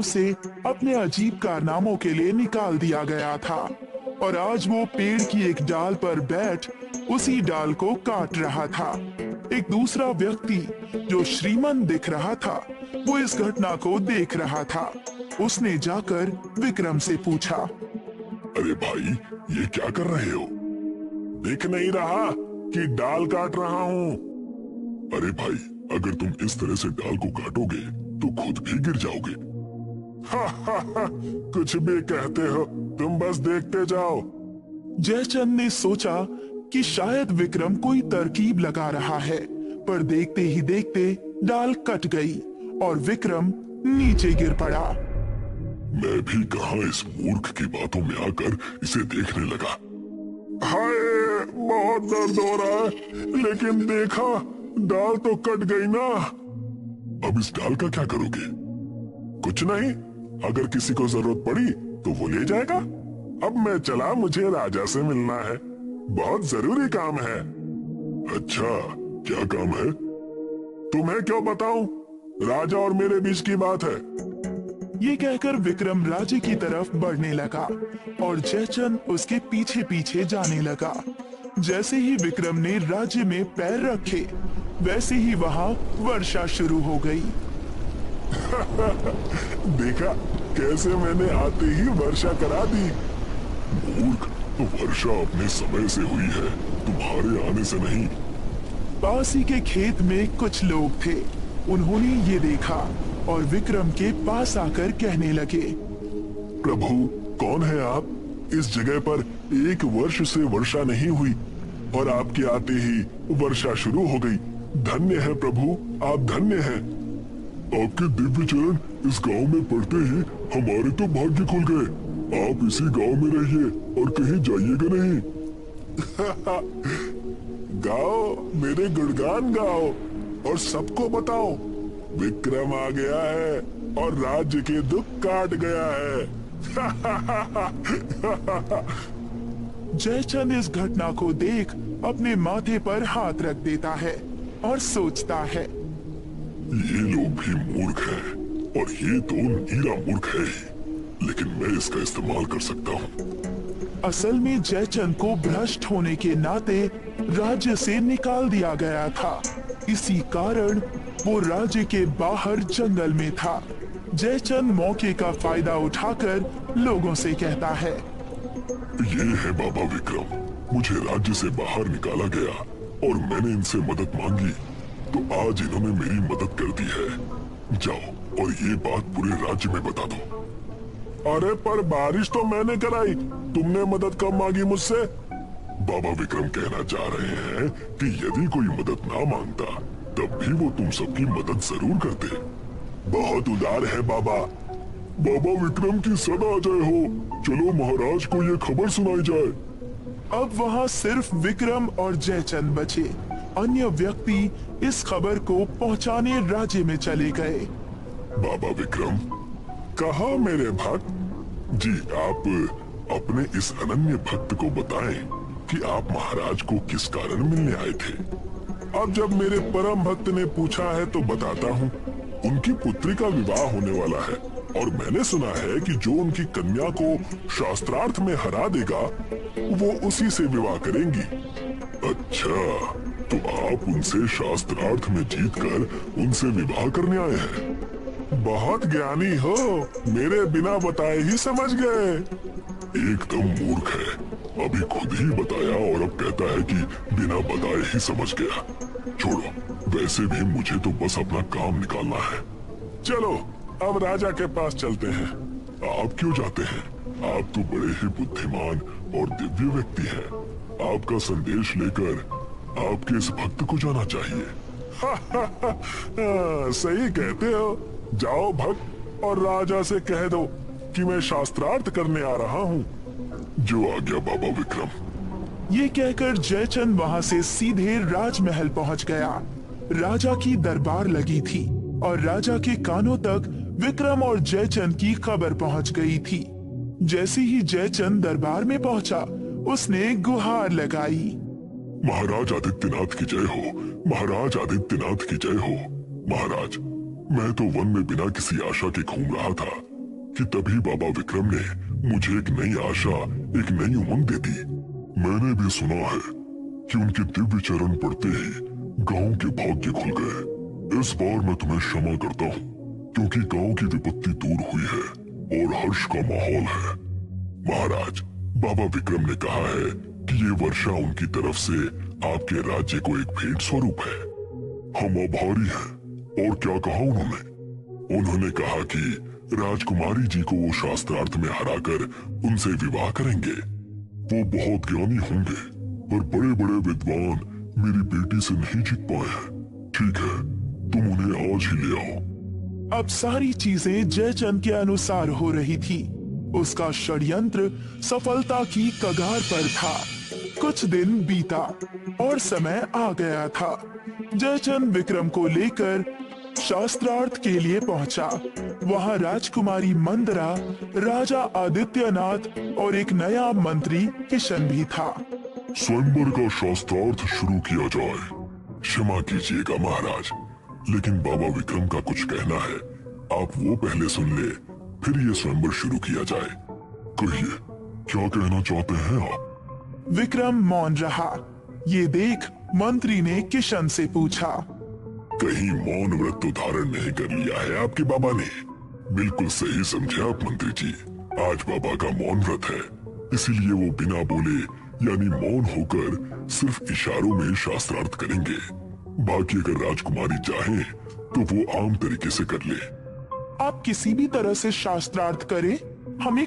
उसे अपने अजीब कारनामों के लिए निकाल दिया गया था और आज वो पेड़ की एक डाल पर बैठ उसी डाल को काट रहा था। एक दूसरा व्यक्ति जो श्रीमान दिख रहा था, वो इस घटना को देख रहा था। उसने जाकर विक्रम से पूछा, अरे भाई, ये क्या कर रहे हो? देख नहीं रहा कि डाल काट रहा हूँ? अरे भाई, अगर तुम इस तरह से डाल को काटोगे तो खुद भी गिर जाओगे। हा, कुछ भी कहते हो, तुम बस देखते जाओ। जयचंद ने सोचा कि शायद विक्रम कोई तरकीब लगा रहा है, पर देखते ही देखते डाल कट गई और विक्रम नीचे गिर पड़ा। मैं भी कहां इस मूर्ख की बातों में आकर इसे देखने लगा। हाय, बहुत दर्द हो रहा है, लेकिन देखा, डाल तो कट गई ना। अब इस डाल का क्या करोगे? कुछ नहीं, अगर किसी को जरूरत पड़ी तो वो ले जाएगा। अब मैं चला, मुझे राजा से मिलना है, बहुत जरूरी काम है। अच्छा, क्या काम है? तुम्हें क्यों बताऊं? राजा और मेरे बीच की बात है। ये कहकर विक्रम राज्य की तरफ बढ़ने लगा और जयचंद उसके पीछे पीछे जाने लगा। जैसे ही विक्रम ने राज्य में पैर रखे, वैसे ही वहां वर्षा शुरू हो गई। देखा कैसे मैंने आते ही वर्षा करा दी? मूर्ख, तो वर्षा अपने समय से हुई है, तुम्हारे आने से नहीं। पास ही के खेत में कुछ लोग थे। उन्होंने ये देखा और विक्रम के पास आकर कहने लगे, प्रभु, कौन है आप? इस जगह पर 1 वर्ष से वर्षा नहीं हुई और आपके आते ही वर्षा शुरू हो गई। धन्य है प्रभु, आप धन्य हैं। आपके दिव्य चरण इस गांव में पड़ते ही हमारे तो भाग्य खुल गए। आप इसी गांव में रहिए और कहीं जाइएगा नहीं। गाओ, मेरे गुणगान गाओ और सबको बताओ, विक्रम आ गया है और राज्य के दुख काट गया है। जयचंद इस घटना को देख अपने माथे पर हाथ रख देता है और सोचता है, ये लोग भी मूर्ख हैं और ये तो नीरा मूर्ख है ही, लेकिन मैं इसका इस्तेमाल कर सकता हूँ। असल में जयचंद को भ्रष्ट होने के नाते राज्य से निकाल दिया गया था। इसी कारण वो राज्य के बाहर जंगल में था। जयचंद मौके का फायदा उठाकर लोगों से कहता है, ये है बाबा विक्रम, मुझे राज्य से बाहर निकाला गया और मैंने इनसे मदद मांगी, तो आज इन्होंने मेरी मदद कर दी है। जाओ और ये बात पूरे राज्य में बता दो। अरे पर बारिश तो मैंने कराई, तुमने मदद कब मांगी मुझसे? बाबा विक्रम कहना चाह रहे हैं कि यदि कोई मदद ना मांगता तब भी वो तुम सबकी मदद जरूर करते। बहुत उदार है बाबा। बाबा विक्रम की सदा जय हो। चलो महाराज को ये खबर सुनाई जाए। अब वहाँ सिर्फ विक्रम और जयचंद बचे। अन्य व्यक्ति इस खबर को पहुँचाने राज्य में चले गए। बाबा विक्रम, कहा मेरे भक्त? जी, आप अपने इस अनन्य भक्त को बताएं कि आप महाराज को किस कारण मिलने आए थे। अब जब मेरे परम भक्त ने पूछा है तो बताता हूँ। उनकी पुत्री का विवाह होने वाला है और मैंने सुना है कि जो उनकी कन्या को शास्त्रार्थ में हरा देगा वो उसी से विवाह करेंगी। अच्छा, तो आप उनसे शास्त्रार्थ में जीतकर उनसे विवाह करने आए हैं। बहुत ज्ञानी हो, मेरे बिना बताए ही समझ गए। एकदम मूर्ख है, अभी खुद ही बताया और अब कहता है कि बिना बताए ही समझ गया। छोड़ो, वैसे भी मुझे तो बस अपना काम निकालना है। चलो अब राजा के पास चलते हैं। आप क्यों जाते हैं? आप तो बड़े ही बुद्धिमान और दिव्य व्यक्ति हैं। आपका संदेश लेकर आपके इस भक्त को जाना चाहिए। सही कहते हो। जाओ भक्त और राजा से कह दो कि मैं शास्त्रार्थ करने आ रहा हूँ। जो आ गया बाबा विक्रम। ये कहकर जयचंद वहाँ से सीधे राजमहल पहुँच गया। राजा की दरबार लगी थी और राजा के कानों तक विक्रम और जयचंद की खबर पहुँच गई थी। जैसे ही जयचंद दरबार में पहुँचा, उसने गुहार लगाई, महाराज आदित्यनाथ की जय हो, महाराज आदित्यनाथ की जय हो। महाराज, मैं तो वन में बिना किसी आशा के घूम रहा था कि तभी बाबा विक्रम ने मुझे एक नई आशा, एक नई उमंग दे दी। मैंने भी सुना है कि उनके दिव्य चरण पड़ते ही गांव के भाग्य खुल गए। इस बार मैं तुम्हें क्षमा करता हूँ, क्योंकि गांव की विपत्ति दूर हुई है और हर्ष का माहौल है। महाराज, बाबा विक्रम ने कहा है कि ये वर्षा उनकी तरफ से आपके राज्य को एक भेंट स्वरूप है। हम आभारी हैं। और क्या कहा उन्होंने? उन्होंने कहा कि राजकुमारी जी को वो शास्त्रार्थ में हराकर उनसे विवाह करेंगे। वो बहुत ज्ञानी होंगे, पर बड़े बड़े विद्वान मेरी बेटी से नहीं जीत पाए हैं। ठीक है, तुम उन्हें आज ही ले आओ। अब सारी चीजें जयचंद के अनुसार हो रही थी। उसका षड्यंत्र सफलता की कगार पर था। कुछ दिन बीता और समय आ गया था। जयचंद विक्रम को लेकर शास्त्रार्थ के लिए पहुंचा। वहां राजकुमारी मंदरा, राजा आदित्यनाथ और एक नया मंत्री किशन भी था। स्वयंवर का शास्त्रार्थ शुरू किया जाए। क्षमा कीजिएगा महाराज, लेकिन बाबा विक्रम का कुछ कहना है। आप वो पहले सुन ले, फिर ये स्वयंवर शुरू किया जाए। कहिए, क्या कहना चाहते हैं आप? विक्रम मौन रहा। ये देख मंत्री ने किशन से पूछा, कहीं मौन व्रत तो धारण नहीं कर लिया है आपके बाबा ने? बिल्कुल सही समझे आप मंत्री जी। आज बाबा का मौन व्रत है, इसीलिए वो बिना बोले यानी मौन होकर सिर्फ इशारों में शास्त्रार्थ करेंगे। बाकी अगर राजकुमारी चाहे तो वो आम तरीके से कर ले। आप किसी भी तरह से शास्त्रार्थ करें, हमें